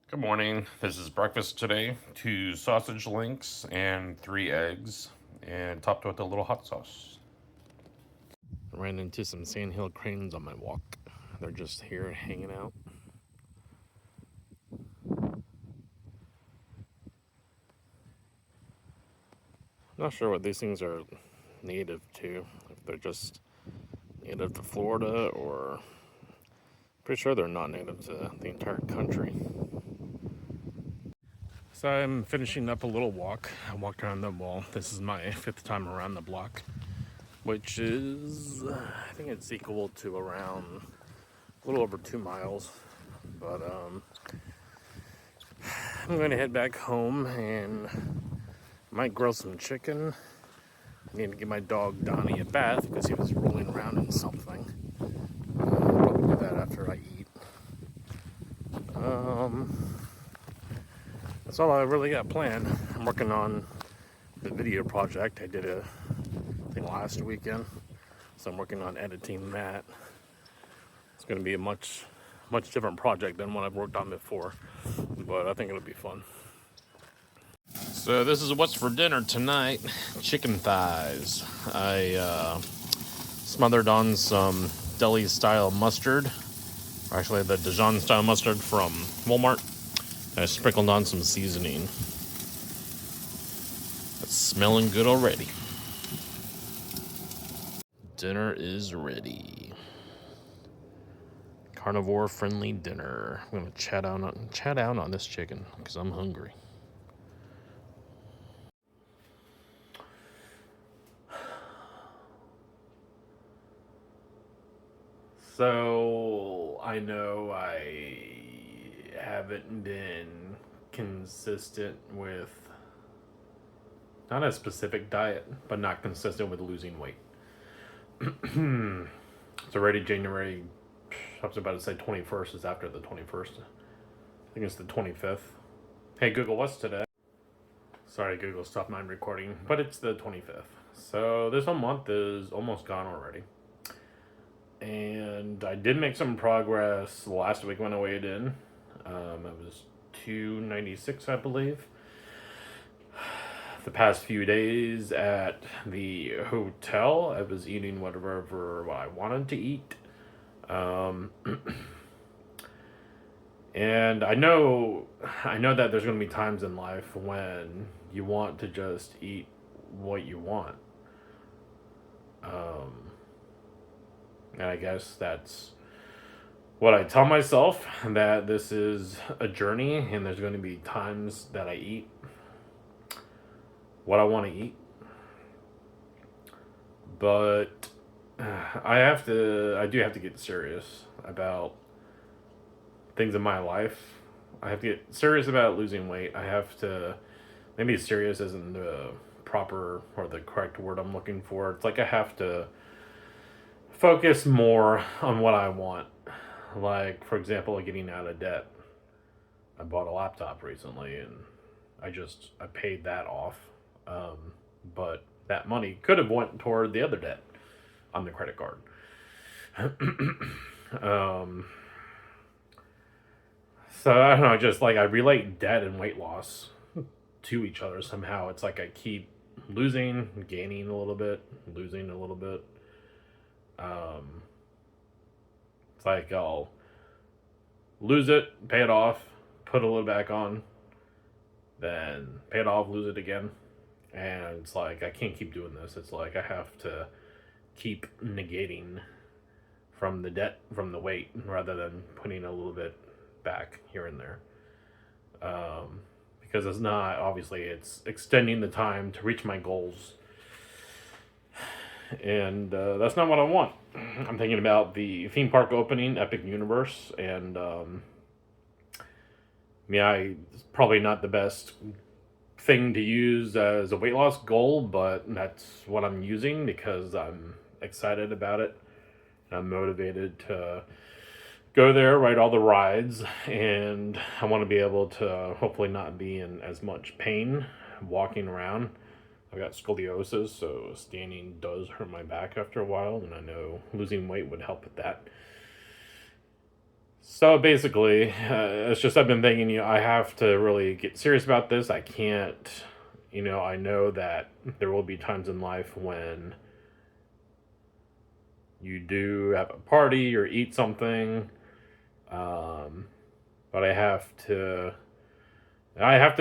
Good morning. This is breakfast today. 2 sausage links and 3 eggs, and topped with a little hot sauce. Ran into some sandhill cranes on my walk. They're just here hanging out. Not sure what these things are native to. If they're just native to Florida, or pretty sure they're not native to the entire country. So I'm finishing up a little walk. I walked around the wall. This is my 5th time around the block, which is, I think it's equal to around a little over 2 miles. But I'm going to head back home and might grill some chicken. I need to give my dog Donnie a bath because he was rolling around in something. I'll probably do that after I eat. That's all I really got planned. I'm working on the video project I did I think last weekend, so I'm working on editing that. It's going to be a much different project than what I've worked on before, but I think it'll be fun. So this is what's for dinner tonight. Chicken thighs. I smothered on some deli style mustard, actually the Dijon style mustard from Walmart. I sprinkled on some seasoning. It's smelling good already. Dinner is ready. Carnivore friendly dinner. I'm gonna chat out on this chicken because I'm hungry. So I know I haven't been consistent with not a specific diet, but not consistent with losing weight. It's already January. I was about to say 21st is after the 21st. I think it's the 25th. Hey Google, what's today? Sorry, Google, stop my recording. But it's the 25th. So this whole month is almost gone already. And I did make some progress last week when I weighed in. It was 296, I believe. The past few days at the hotel, I was eating whatever I wanted to eat. And I know that there's going to be times in life when you want to just eat what you want. And I guess that's what I tell myself, that this is a journey and there's going to be times that I eat what I want to eat. But I do have to get serious about things in my life. I have to get serious about losing weight. I have to, maybe serious isn't the proper or the correct word I'm looking for. It's like I have to focus more on what I want. Like, for example, getting out of debt. I bought a laptop recently and I paid that off. But that money could have went toward the other debt on the credit card. So I don't know, just like I relate debt and weight loss to each other somehow. It's like I keep losing, gaining a little bit, losing a little bit. It's like I'll lose it, pay it off, put a little back on, then pay it off, lose it again. And it's like I can't keep doing this. It's like I have to keep negating from the debt, from the weight, rather than putting a little bit back here and there. Because it's not, obviously, it's extending the time to reach my goals. And that's not what I want. I'm thinking about the theme park opening, Epic Universe, and it's probably not the best thing to use as a weight loss goal, but that's what I'm using because I'm excited about it. I'm motivated to go there, ride all the rides, and I want to be able to hopefully not be in as much pain walking around. I've got scoliosis, so standing does hurt my back after a while, and I know losing weight would help with that. So basically, it's just I've been thinking, I have to really get serious about this. I can't, I know that there will be times in life when you do have a party or eat something, um, but I have to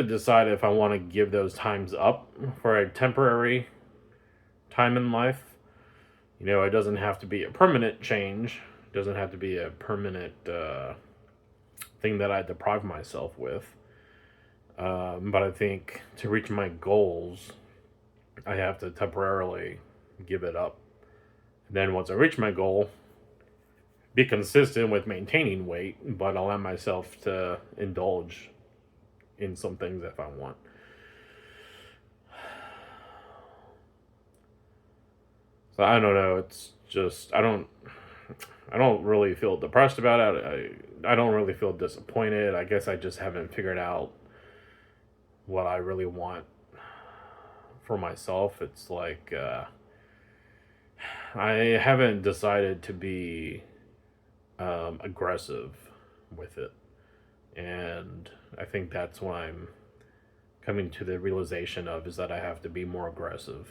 decide if I want to give those times up for a temporary time in life. It doesn't have to be a permanent change. It doesn't have to be a permanent thing that I deprive myself with. But I think to reach my goals, I have to temporarily give it up. And then once I reach my goal, be consistent with maintaining weight, but allow myself to indulge in some things if I want. So I don't know. It's just I don't really feel depressed about it. I don't really feel disappointed. I guess I just haven't figured out what I really want for myself. It's like I haven't decided to be aggressive with it, and I think that's what I'm coming to the realization of, is that I have to be more aggressive.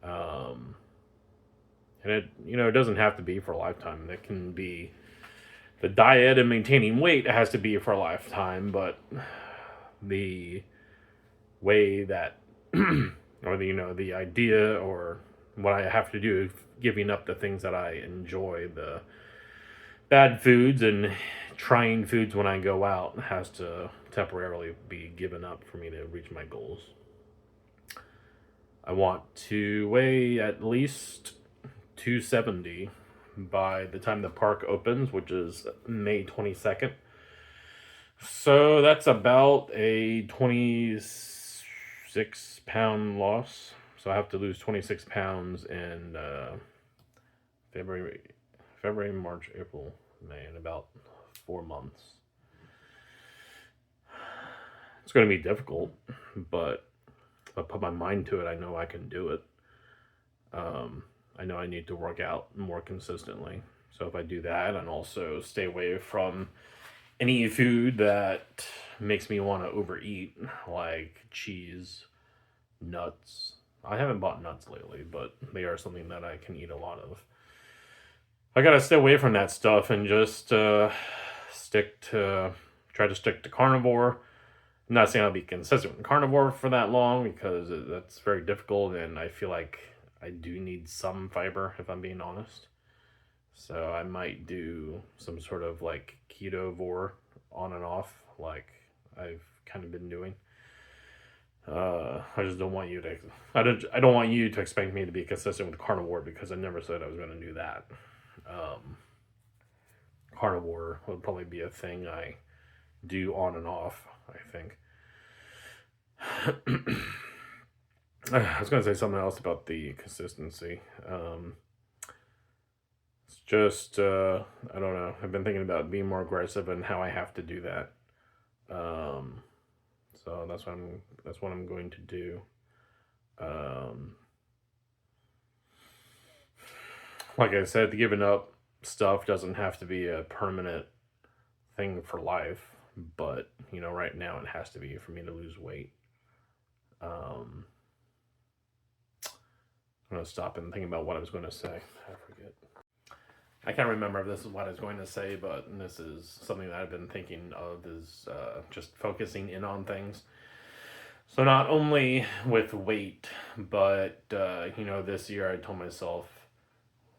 Um, and it doesn't have to be for a lifetime. It can be the diet and maintaining weight has to be for a lifetime, but the way that or the idea or what I have to do, giving up the things that I enjoy, the bad foods and trying foods when I go out, has to temporarily be given up for me to reach my goals. I want to weigh at least 270 by the time the park opens, which is May 22nd. So that's about a 26-pound loss. So I have to lose 26 pounds in February, March, April, May, in about 4 months. It's going to be difficult, but if I put my mind to it, I know I can do it. Um, I know I need to work out more consistently. So if I do that and also stay away from any food that makes me want to overeat, like cheese, nuts. I haven't bought nuts lately, but they are something that I can eat a lot of. I gotta stay away from that stuff and just try to stick to carnivore. I'm not saying I'll be consistent with carnivore for that long, because that's very difficult, and I feel like I do need some fiber, if I'm being honest. So I might do some sort of like ketovore on and off, like I've kind of been doing. I just don't want you to. I don't want you to expect me to be consistent with carnivore, because I never said I was going to do that. Um, Carnivore would probably be a thing I do on and off, I think. I was going to say something else about the consistency. It's just, I don't know. I've been thinking about being more aggressive and how I have to do that. Um, so that's what I'm going to do. Um, like I said, giving up stuff doesn't have to be a permanent thing for life, but right now it has to be for me to lose weight. Um, I'm gonna stop and think about what I was going to say. I forget. I can't remember if this is what I was going to say, but this is something that I've been thinking of, is just focusing in on things. So not only with weight, but this year I told myself,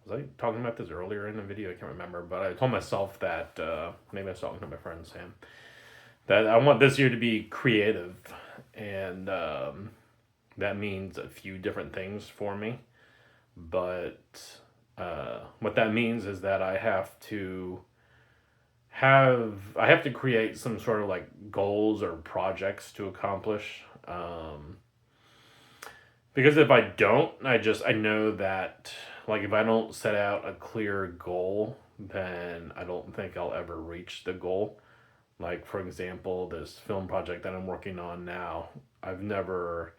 was I talking about this earlier in the video? I can't remember, but I told myself that maybe I was talking to my friend Sam, that I want this year to be creative, and that means a few different things for me. But what that means is that I have to create some sort of like goals or projects to accomplish. Because if I don't, I know that, like, if I don't set out a clear goal, then I don't think I'll ever reach the goal. Like, for example, this film project that I'm working on now, I've never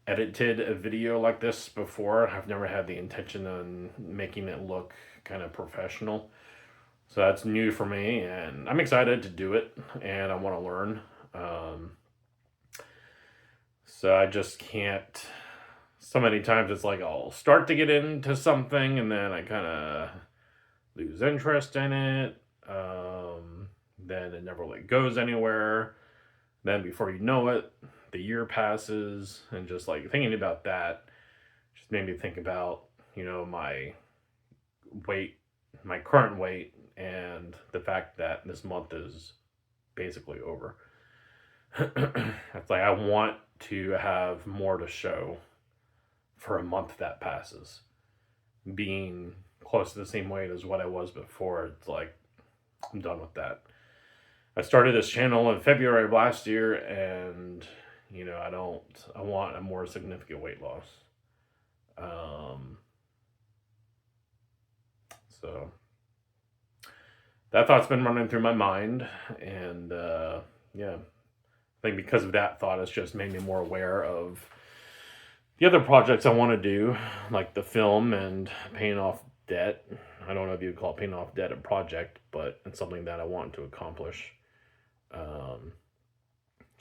edited a video like this before. I've never had the intention on making it look kind of professional. So that's new for me, and I'm excited to do it, and I want to learn. Um, so I just can't. So many times it's like I'll start to get into something, and then I kind of lose interest in it. Then it never really goes anywhere. Then before you know it, the year passes, and just like thinking about that just made me think about my weight, my current weight, and the fact that this month is basically over. It's like I want to have more to show for a month that passes. Being close to the same weight as what I was before, it's like I'm done with that. I started this channel in February of last year, and I want a more significant weight loss. Um, so that thought's been running through my mind, and yeah, I think because of that thought, it's just made me more aware of the other projects I want to do, like the film and paying off debt. I don't know if you'd call paying off debt a project, but it's something that I want to accomplish. Um,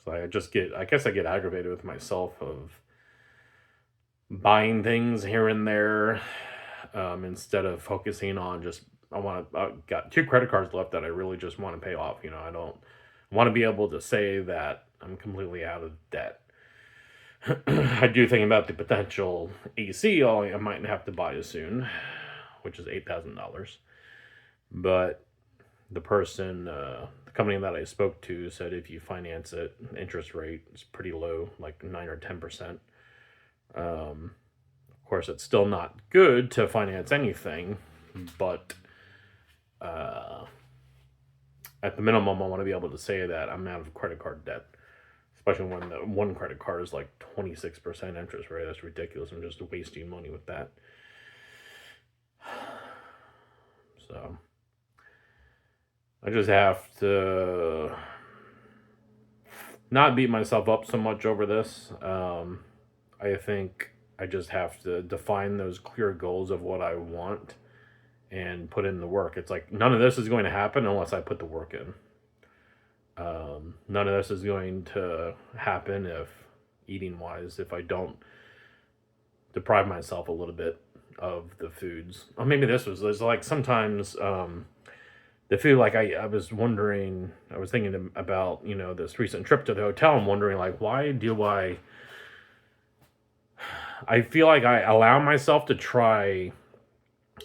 so I guess I get aggravated with myself of buying things here and there, instead of focusing on just, I got 2 credit cards left that I really just want to pay off. I don't want to be able to say that I'm completely out of debt. I do think about the potential AC I might have to buy soon, which is $8,000. But the company that I spoke to said if you finance it, interest rate is pretty low, like 9 or 10%. Of course, it's still not good to finance anything, but at the minimum, I want to be able to say that I'm out of credit card debt. Especially when the one credit card is like 26% interest rate. That's ridiculous. I'm just wasting money with that. So I just have to not beat myself up so much over this. I think I just have to define those clear goals of what I want and put in the work. It's like none of this is going to happen unless I put the work in. None of this is going to happen if eating wise, if I don't deprive myself a little bit of the foods. Or maybe there's like sometimes the food, like I was wondering, I was thinking about, this recent trip to the hotel. I'm wondering like, why do I feel like I allow myself to try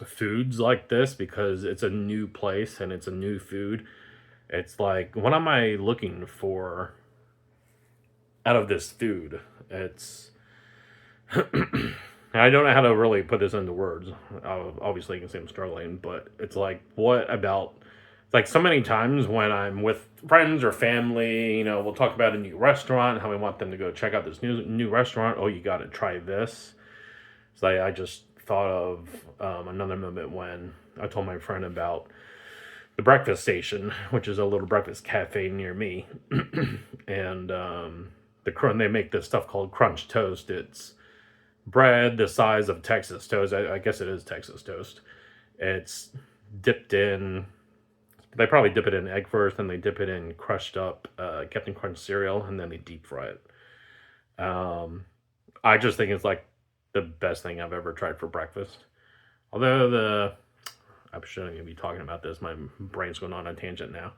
foods like this because it's a new place and it's a new food. It's like, what am I looking for out of this food? It's, I don't know how to really put this into words. Obviously, you can see I'm struggling, but it's like, what about, like so many times when I'm with friends or family, we'll talk about a new restaurant, how we want them to go check out this new restaurant. Oh, you got to try this. So I just thought of another moment when I told my friend about the Breakfast Station, which is a little breakfast cafe near me, and they make this stuff called Crunch Toast. It's bread the size of Texas toast. I guess it is Texas toast. It's dipped in. They probably dip it in egg first, then they dip it in crushed up Captain Crunch cereal, and then they deep fry it. I just think it's like the best thing I've ever tried for breakfast. Although I shouldn't even be talking about this. My brain's going on a tangent now.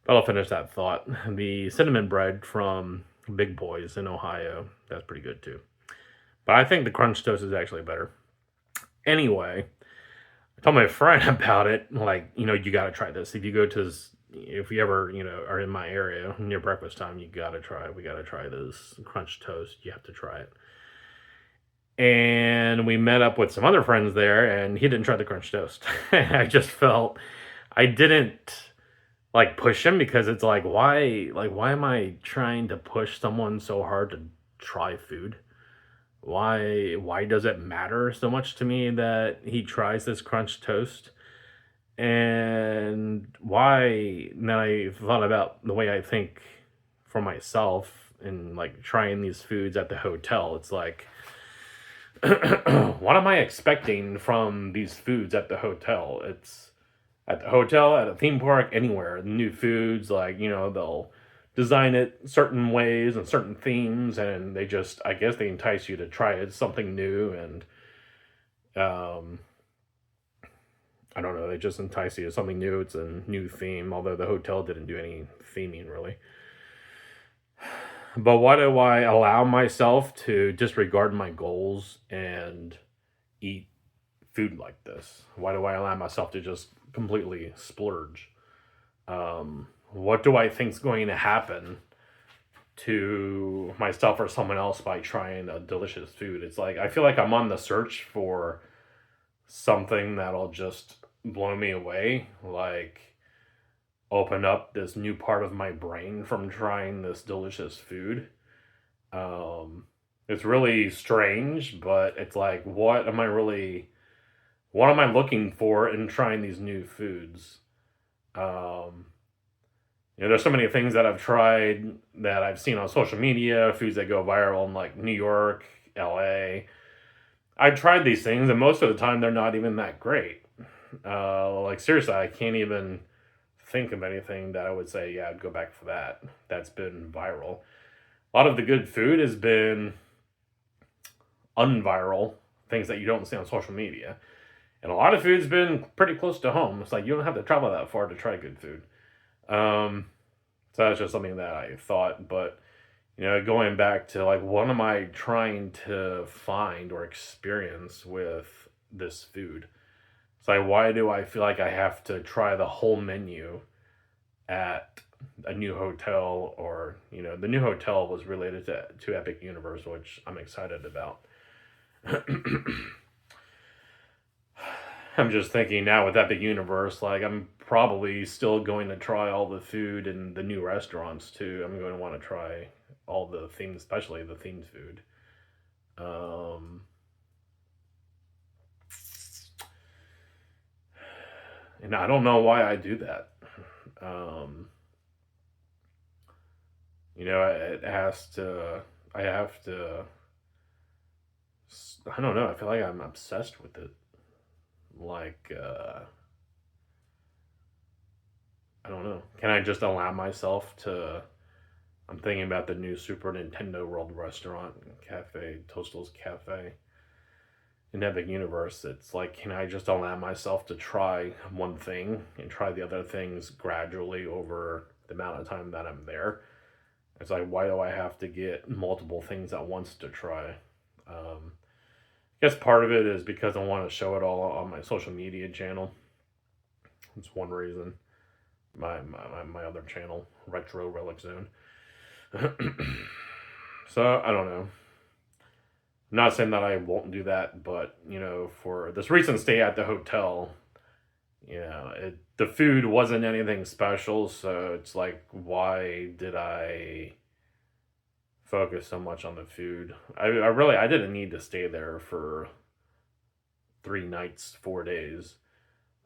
But I'll finish that thought. The cinnamon bread from Big Boys in Ohio, that's pretty good too. But I think the Crunch Toast is actually better. Anyway, I told my friend about it. Like, you got to try this. If you ever, are in my area near breakfast time, we got to try this Crunch Toast. You have to try it. And we met up with some other friends there, and he didn't try the Crunch Toast. I just felt I didn't like push him because it's like, why am I trying to push someone so hard to try food? Why does it matter so much to me that he tries this Crunch Toast? And why? And then I thought about the way I think for myself and like trying these foods at the hotel. It's like, what am I expecting from these foods at the hotel? It's at the hotel, at a theme park, anywhere. New foods, like, they'll design it certain ways and certain themes, and they just, I guess, they entice you to try it, something new, and um, I don't know, they just entice you to something new. It's a new theme, although the hotel didn't do any theming really. But why do I allow myself to disregard my goals and eat food like this? Why do I allow myself to just completely splurge? What do I think is going to happen to myself or someone else by trying a delicious food? It's like I feel like I'm on the search for something that'll just blow me away, like open up this new part of my brain from trying this delicious food. Um, it's really strange, but it's like, what am I looking for in trying these new foods? Um, there's so many things that I've tried that I've seen on social media, foods that go viral in like New York, LA. I tried these things, and most of the time they're not even that great. Like seriously, I can't even think of anything that I would say, yeah, I'd go back for that. That's been viral. A lot of the good food has been unviral, things that you don't see on social media. And a lot of food's been pretty close to home. It's like you don't have to travel that far to try good food. Um, so that's just something that I thought. But, going back to like, what am I trying to find or experience with this food? It's like, why do I feel like I have to try the whole menu at a new hotel? Or, the new hotel was related to Epic Universe, which I'm excited about. I'm just thinking now with Epic Universe, like I'm probably still going to try all the food in the new restaurants too. I'm going to want to try all the themes, especially the themed food. Um, and I don't know why I do that. Um, it has to. I have to. I don't know. I feel like I'm obsessed with it. Like, I don't know. Can I just allow myself to? I'm thinking about the new Super Nintendo World Restaurant Cafe, Toastles Cafe in Epic Universe. It's like, can I just allow myself to try one thing and try the other things gradually over the amount of time that I'm there? It's like, why do I have to get multiple things at once to try? I guess part of it is because I want to show it all on my social media channel. It's one reason. My other channel, Retro Relic Zone. So I don't know. I'm not saying that I won't do that, but for this recent stay at the hotel, the food wasn't anything special, so it's like, why did I focus so much on the food? I didn't need to stay there for 3 nights, 4 days.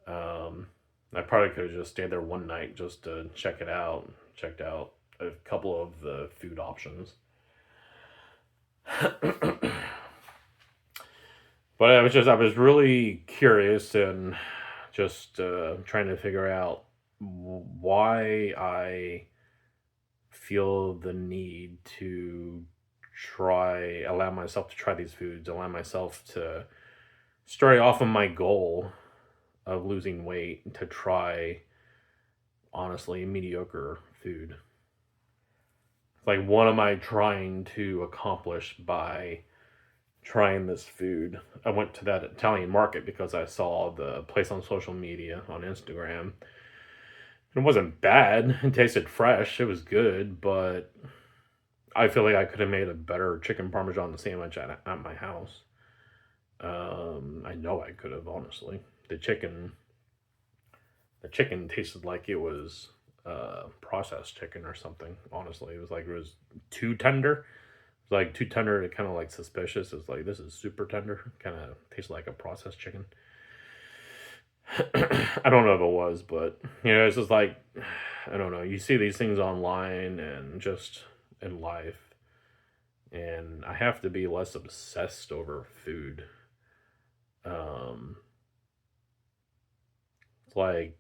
I probably could have just stayed there one night just to check it out. Checked out a couple of the food options. But I was really curious and just trying to figure out why I feel the need to allow myself to try these foods, allow myself to stray off of my goal of losing weight to try honestly mediocre food. It's like, what am I trying to accomplish by trying this food? I went to that Italian market because I saw the place on social media on Instagram. It wasn't bad. It tasted fresh. It was good, but I feel like I could have made a better chicken parmesan sandwich at my house. I know I could have, honestly. The chicken tasted like it was processed chicken or something. Honestly, it was too tender. It was like too tender to kind of like suspicious. It's like, this is super tender. Kind of tastes like a processed chicken. I don't know if it was, but it's just like, I don't know. You see these things online and just in life, and I have to be less obsessed over food. Um, it's like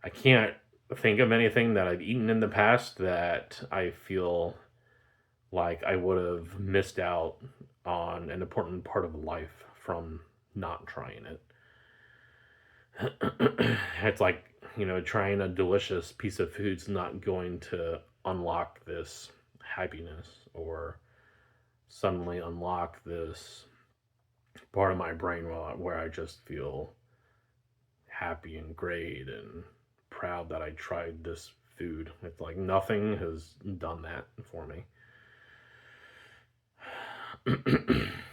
I can't think of anything that I've eaten in the past that I feel like I would have missed out on an important part of life from not trying it. It's like, trying a delicious piece of food's not going to unlock this happiness or suddenly unlock this part of my brain where I just feel happy and great and proud that I tried this food. It's like nothing has done that for me.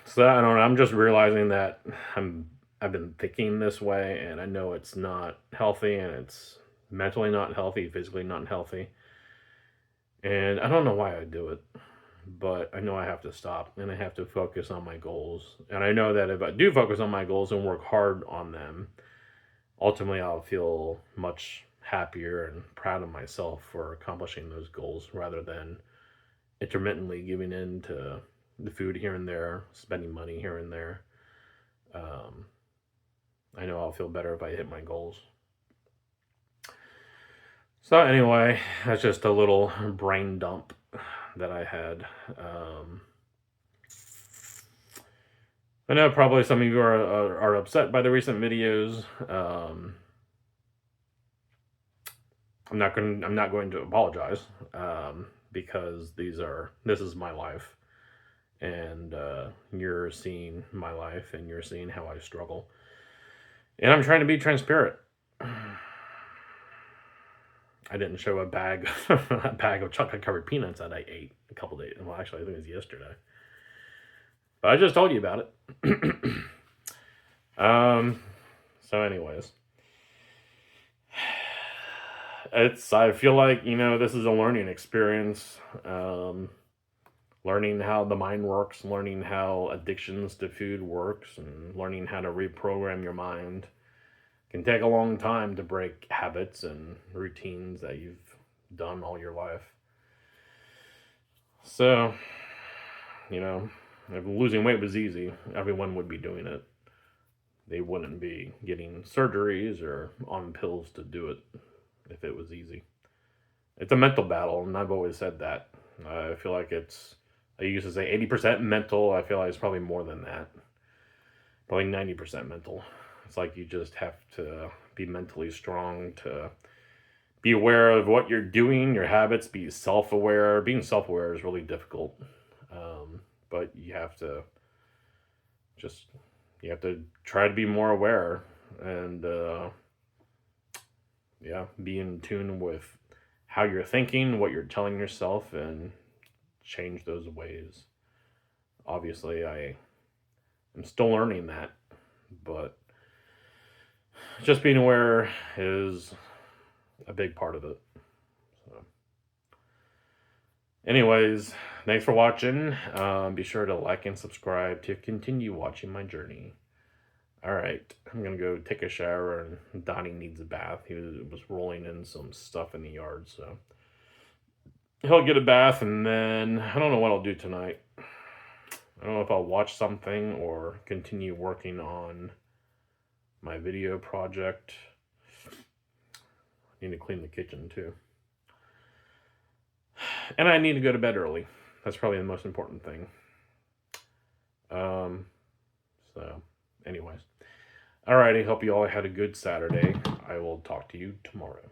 So I don't know. I'm just realizing that I've been thinking this way, and I know it's not healthy, and it's mentally not healthy, physically not healthy, and I don't know why I do it, but I know I have to stop, and I have to focus on my goals, and I know that if I do focus on my goals and work hard on them, ultimately I'll feel much happier and proud of myself for accomplishing those goals rather than intermittently giving in to the food here and there, spending money here and there. Um, I know I'll feel better if I hit my goals. So anyway, that's just a little brain dump that I had. I know probably some of you are upset by the recent videos. I'm not going to apologize because this is my life, and you're seeing my life, and you're seeing how I struggle, and I'm trying to be transparent. I didn't show a bag a bag of chocolate covered peanuts that I ate a couple days. Well, actually, I think it was yesterday, but I just told you about it. um. So, anyways, I feel like this is a learning experience. Learning how the mind works, learning how addictions to food works, and learning how to reprogram your mind can take a long time to break habits and routines that you've done all your life. So, if losing weight was easy, everyone would be doing it. They wouldn't be getting surgeries or on pills to do it if it was easy. It's a mental battle, and I've always said that. I feel like I used to say 80% mental. I feel like it's probably more than that. Probably 90% mental. It's like you just have to be mentally strong to be aware of what you're doing, your habits, be self aware. Being self aware is really difficult. But just, you have to try to be more aware and, be in tune with how you're thinking, what you're telling yourself, and change those ways. Obviously, I am still learning that, but just being aware is a big part of it. So, anyways, thanks for watching. Be sure to like and subscribe to continue watching my journey. All right, I'm gonna go take a shower, and Donnie needs a bath. He was rolling in some stuff in the yard, so he'll get a bath, and then I don't know what I'll do tonight. I don't know if I'll watch something or continue working on my video project. I need to clean the kitchen too. And I need to go to bed early. That's probably the most important thing. So, anyways. Alrighty, hope you all had a good Saturday. I will talk to you tomorrow.